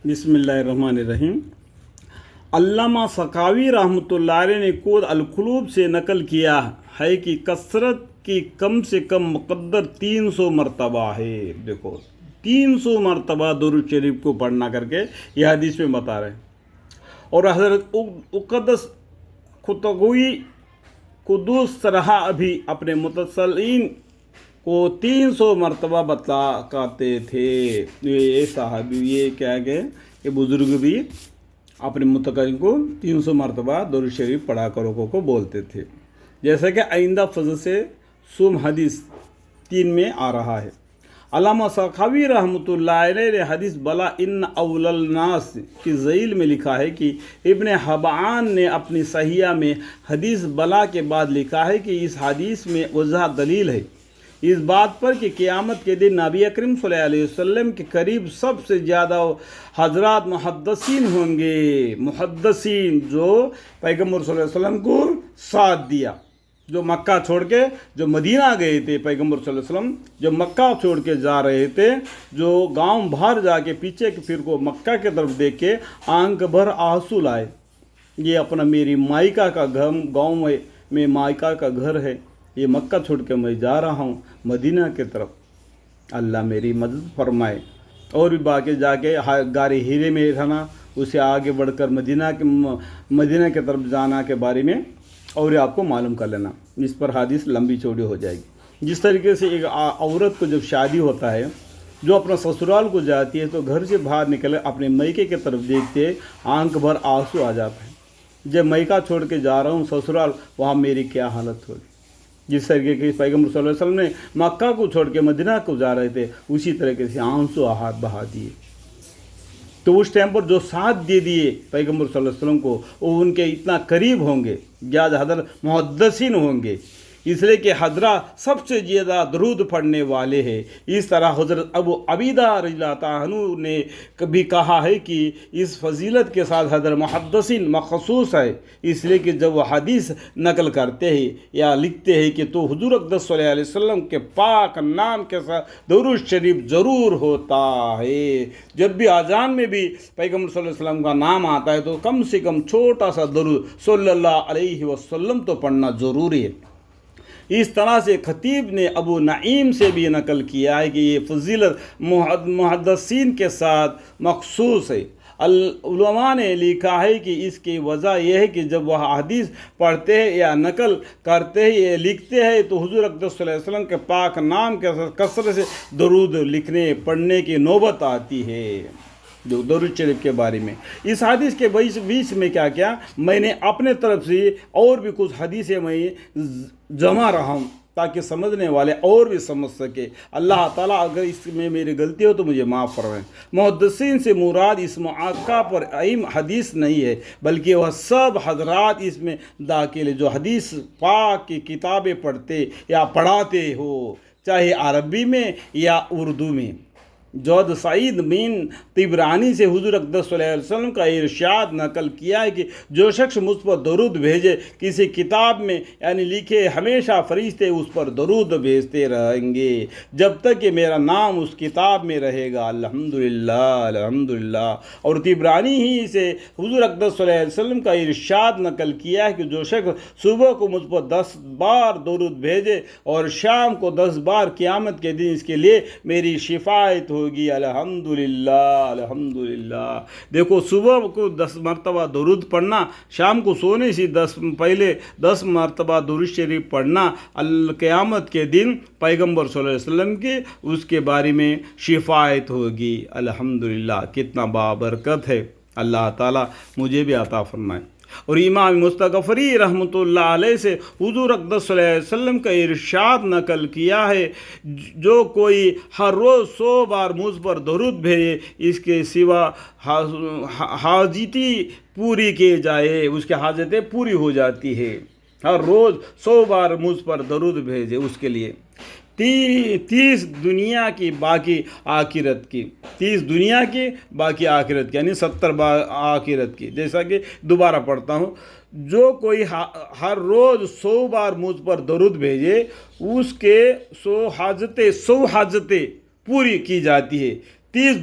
बिस्मिल्लाहिर्रहमानिर्रहीम। अल्लामा सखावी रहमतुल्लाह अलैह ने खुद अल-कुलूब से नकल किया है कि कसरत की कम से कम मुक़द्दर 300 मरतबा है। देखो 300 मरतबा दुरूद शरीफ को पढ़ना करके यह हदीस में बता रहे हैं। और हज़रत उक़दस खुतगोई कुदूस तरह अभी अपने मुतसलीन को 300 मरतबा बता करते थे। ये साहबी ये क्या गए ये बुज़ुर्ग भी अपने मुतकल्लिम को 300 मरतबा दुरूद शरीफ पढ़ा करो को बोलते थे। जैसा कि आइंदा फजल से सुम हदीस 3 में आ रहा है। अल्लामा सखावी रहमतुल्लाह अलैह ने हदीस बला इन अव्वल नास की ज़ैल में लिखा है कि इब्न हबान ने अपनी सहिया में हदीस बला के बाद लिखा है कि इस हदीस में वज़ह दलील है इस बात पर कि क़यामत के दिन नबी अकरम सल्लल्लाहु अलैहि वसल्लम के करीब सबसे ज़्यादा हज़रात मुहद्दिसीन होंगे। मुहद्दिसीन जो पैगम्बर सल्लल्लाहु अलैहि वसल्लम को साथ दिया, जो मक्का छोड़ के जो मदीना गए थे, पैगम्बर सल्लल्लाहु अलैहि वसल्लम जो मक्का छोड़ के जा रहे थे, जो गांव बाहर जाके पीछे के फिर को मक्का की तरफ देख के आंख भर आंसू लाए। ये अपना मेरी मायका का घर गाँव में मायका का घर है, ये मक्का छोड़ के मैं जा रहा हूँ मदीना की तरफ, अल्लाह मेरी मदद फरमाए। और भी बाकी जाके गारे हीरे में रहना, उसे आगे बढ़कर मदीना की तरफ जाना के बारे में और आपको मालूम कर लेना। इस पर हदीस लंबी चौड़ी हो जाएगी। जिस तरीके से एक औरत को जब शादी होता है, जो अपना ससुराल को जाती है, तो घर से बाहर निकले अपने मैके की तरफ देखते आंख भर आंसू आ जाता है। जब मैका छोड़ के जा रहा हूँ ससुराल, वहाँ मेरी क्या हालत होगी। जिस तरीके के पैगम्बर सल्लल्लाहु अलैहि वसल्लम ने मक्का को छोड़ के मदीना को जा रहे थे, उसी तरीके से आंसू हाथ बहा दिए। तो उस टाइम पर जो साथ दे दिए पैगम्बर सल्लल्लाहु अलैहि वसल्लम को, वो उनके इतना करीब होंगे, ज़्यादा हज़रत मुहद्दिसीन होंगे, इसलिए कि हज़रा सबसे ज़्यादा दरूद पढ़ने वाले हैं। इस तरह हज़रत अबू अबीदा रज़ियल्लाहु अन्हु ने कभी कहा है कि इस फजीलत के साथ हज़रत मुहद्दिसीन मखसूस है, इसलिए कि जब वह हदीस नकल करते हैं या लिखते हैं कि तो हुज़ूर अक़दस सल्लल्लाहु अलैहि वसल्लम के पाक नाम के साथ दुरूद शरीफ ज़रूर होता है। जब भी अजान में भी पैगम्बर सल्लल्लाहु अलैहि वसल्लम का नाम आता है तो कम से कम छोटा सा दुरूद सल्लल्लाहु अलैहि वसल्लम तो पढ़ना ज़रूरी है। इस तरह से खतीब ने अबू नईम से भी नकल किया है कि ये फजीलत मुहद्दिसीन के साथ मखसूस है। उलमा ने लिखा है कि इसकी वजह यह है कि जब वह हदीस पढ़ते हैं या नकल करते हैं या लिखते हैं तो हुज़ूर अक़दस सल्लल्लाहु अलैहि वसल्लम के पाक नाम के साथ कसरत से दरूद लिखने पढ़ने की नौबत आती है। जो दुरूद शरीफ के बारे में इस हदीस के बीच में क्या क्या मैंने अपने तरफ से और भी कुछ हदीसें मैं जमा रहा हूँ ताकि समझने वाले और भी समझ सके। अल्लाह ताला अगर इसमें मेरी गलती हो तो मुझे माफ़ फरमाएं। मुहद्दिसीन से मुराद इस मौका पर अईम हदीस नहीं है, बल्कि वह सब हजरात इसमें दाखिल है जो हदीस पाक की किताबें पढ़ते या पढ़ाते हो, चाहे अरबी में या उर्दू में। जौद सईद बिन तिबरानी से हुज़ूर अक़दस सल्लल्लाहु अलैहि वसल्लम का इरशाद नकल किया है कि जो शख्स मुझ पर दरूद भेजे किसी किताब में यानी लिखे, हमेशा फरिश्ते उस पर दरूद भेजते रहेंगे जब तक कि मेरा नाम उस किताब में रहेगा। अल्हम्दुलिल्लाह अल्हम्दुलिल्लाह। और तिबरानी ही से हुज़ूर अक़दस सल्लल्लाहु अलैहि वसल्लम का इरशाद नकल किया है कि जो शख्स सुबह को मुझ पर 10 बार दरूद भेजे और शाम को 10 बार क़यामत के दिन इसके लिए मेरी शिफायत होगी। अल्हम्दुलिल्लाह अल्हम्दुलिल्लाह। देखो सुबह को 10 मरतबा दरूद पढ़ना, शाम को सोने से पहले 10 मरतबा दरूद शरीफ पढ़ना, क़यामत के दिन पैगम्बर सल्लल्लाहु अलैहि वसल्लम के उसके बारे में शिफायत होगी। अल्हम्दुलिल्लाह, कितना बाबरकत है। अल्लाह ताला मुझे भी अता फरमाए। और इमाम मुस्तग़फ़री रहमतुल्लाह अलैह से हुज़ूर अक़दस सल्लल्लाहु अलैहि वसल्लम का इरशाद नकल किया है, जो कोई हर रोज़ 100 बार मुझ पर दरूद भेजे इसके सिवा हाजती पूरी की जाए, उसकी हाजतें पूरी हो जाती है। हर रोज़ 100 बार मुझ पर दरूद भेजे उसके लिए 30 दुनिया की बाकी आखिरत की, 30 दुनिया की बाकी आखिरत की, यानी 70 बार आखिरत की। जैसा कि दोबारा पढ़ता हूँ, जो कोई हर रोज़ 100 बार मुझ पर दरूद भेजे उसके 100 हाजतें पूरी की जाती है। 30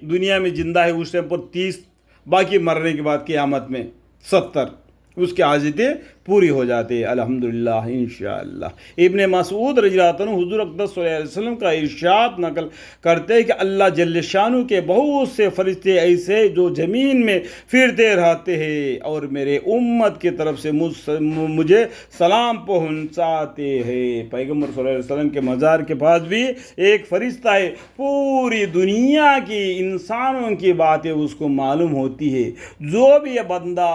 दुनिया में जिंदा है उस टाइम पर 30, बाकी मरने के बाद क़यामत में 70 उसकी हाजतें पूरी हो जाती है अल्हम्दुलिल्लाह इंशाअल्लाह। इब्ने मसूद रज़ियल्लाहु अन्हु हुज़ूर अक़दस सल्लल्लाहु अलैहि वसल्लम का इरशाद नकल करते हैं कि अल्लाह जल्ल शानु के बहुत से फरिश्ते ऐसे जो ज़मीन में फिरते रहते हैं और मेरे उम्मत की तरफ से मुझे सलाम पहुंचाते हैं। पैगम्बर सल्लल्लाहु अलैहि वसल्लम के मज़ार के पास भी एक फरिश्ता है, पूरी दुनिया की इंसानों की बातें उसको मालूम होती है। जो भी ये बंदा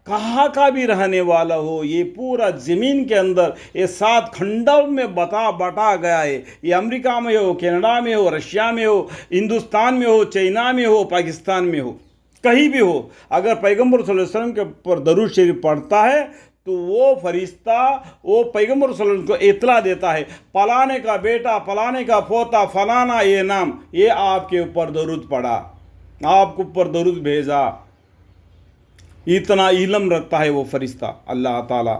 कहाँ का भी रहने वाला हो, ये पूरा ज़मीन के अंदर ये 7 खंडों में बटा गया है। ये अमेरिका में हो, कनाडा में हो, रशिया में हो, हिंदुस्तान में हो, चाइना में हो, पाकिस्तान में हो, कहीं भी हो, अगर पैगम्बर सल्लल्लाहु अलैहि वसल्लम के ऊपर दरूद शरीफ पढ़ता है तो वो फरिश्ता वो पैगम्बर सल्लल्लाहु अलैहि वसल्लम को इतला देता है, फलाने का बेटा, फलाने का पोता, फलाना ये नाम, ये आपके ऊपर दरूद पढ़ा, आपके ऊपर दरूद भेजा। इतना इल्म रखता है वो फरिश्ता। अल्लाह ताला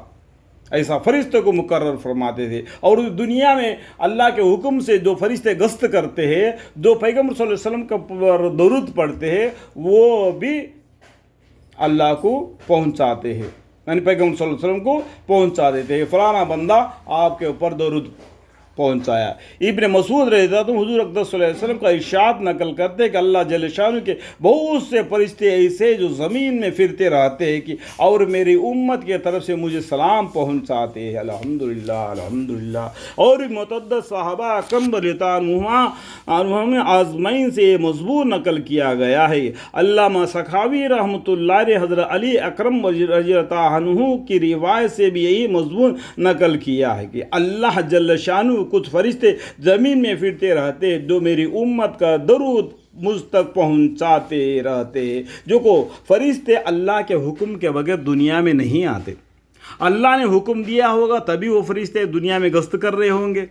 ऐसा फरिश्ते को मुकर्रर फरमाते थे। और दुनिया में अल्लाह के हुक्म से जो फरिश्ते गश्त करते हैं, जो पैगम्बर सल्लल्लाहु अलैहि वसल्लम के ऊपर दरूद पढ़ते हैं, वो भी अल्लाह को पहुंचाते हैं, यानी पैगम्बर सल्लल्लाहु अलैहि वसल्लम को पहुंचा देते हैं, फलाना बंदा आपके ऊपर दरूद पहुंचाया। इब्ने मसूद रज़ियल्लाहु अन्हु हुज़ूर अक़दस सल्लल्लाहु अलैहि वसल्लम का इरशाद नकल करते हैं कि अल्लाह जल्ल शानु के बहुत से फरिश्ते ऐसे जो ज़मीन में फिरते रहते हैं कि और मेरी उम्मत की तरफ से मुझे सलाम पहुंचाते हैं। अल्हम्दुलिल्लाह अल्हम्दुलिल्लाह। और मुतअद्दिद सहाबा अकरम रज़ियल्लाहु में आज़माइन से मज़बूत नकल किया गया है। अल्लामा सखावी रहमतुल्लाह अलैह हज़रत अली अकरम रज़ियल्लाहु अन्हु की रिवायत से भी यही मज़बूत नकल किया है कि अल्लाह जल्ल शानु कुछ फरिश्ते ज़मीन में फिरते रहते जो मेरी उम्मत का दरूद मुझ तक पहुंचाते रहते। जो को फरिश्ते अल्लाह के हुक्म के बगैर दुनिया में नहीं आते। अल्लाह ने हुक्म दिया होगा तभी वो फरिश्ते दुनिया में गश्त कर रहे होंगे।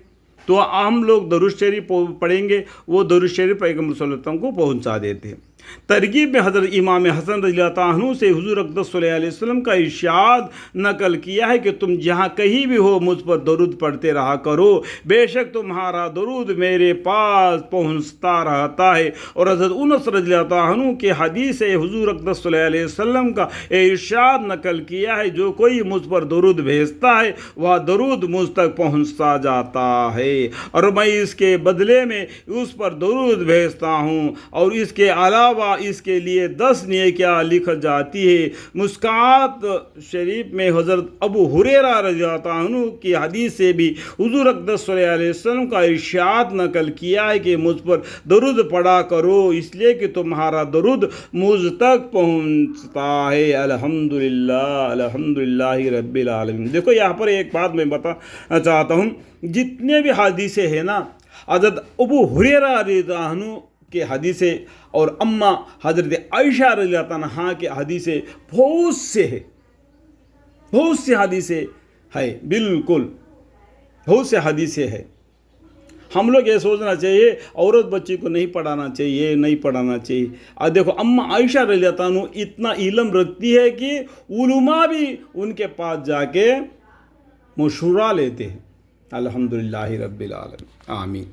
तो हम लोग दरूद शरीफ पढ़ेंगे, वो दरूद शरीफ पैगम्बर सल्लल्लाहु अलैहि वसल्लम को पहुंचा देते हैं। तरगीब में हज़रत इमाम हसन रज़ियल्लाहु अन्हु से हुज़ूर अक़दस सल्लल्लाहु अलैहि वसल्लम का इरशाद नकल किया है कि तुम जहाँ कहीं भी हो मुझ पर दरूद पढ़ते रहा करो, बेशक तुम्हारा दरूद मेरे पास पहुँचता रहता है। और हज़रत उनस रज़ियल्लाहु अन्हु के हदीस से हुज़ूर अक़दस सल्लल्लाहु अलैहि वसल्लम का इरशाद नकल किया है, जो कोई मुझ पर दरूद भेजता है वह दरूद मुझ तक पहुँचता जाता है और मैं इसके बदले में उस पर दरूद भेजता हूँ और इसके अलावा इसके लिए 10 नेकियां लिख जाती है। मुस्कात शरीफ में हज़रत अबू हुरैरा रज़ियल्लाहु अन्हु की हदीस से भी हुज़ूर अक़दस सल्लल्लाहु अलैहि वसल्लम का इरशाद नकल किया है कि मुझ पर दरूद पढ़ा करो इसलिए कि तुम्हारा दरूद मुझ तक पहुंचता है। अल्हम्दुलिल्लाह अल्हम्दुलिल्लाहि रब्बिल आलमीन। देखो यहाँ पर एक बात मैं बताना चाहता हूँ, जितने भी हदीसें हैं ना, हज़रत अबू हुरैरा रज़ियल्लाहु अन्हु के हदीसें और अम्मा हज़रत आयशा रज़ियल्लाहु अन्हा के हदीसें बहुत से हदीसें है, बिल्कुल बहुत से हदीसें हैं। हम लोग ये सोचना चाहिए औरत बच्ची को नहीं पढ़ाना चाहिए। और देखो अम्मा आयशा रज़ियल्लाहु अन्हा इतना इल्म रखती है कि उलमा भी उनके पास जाके मशवरा लेते हैं। अल्हम्दुलिल्लाहि रब्बिल आलमीन। आमीन।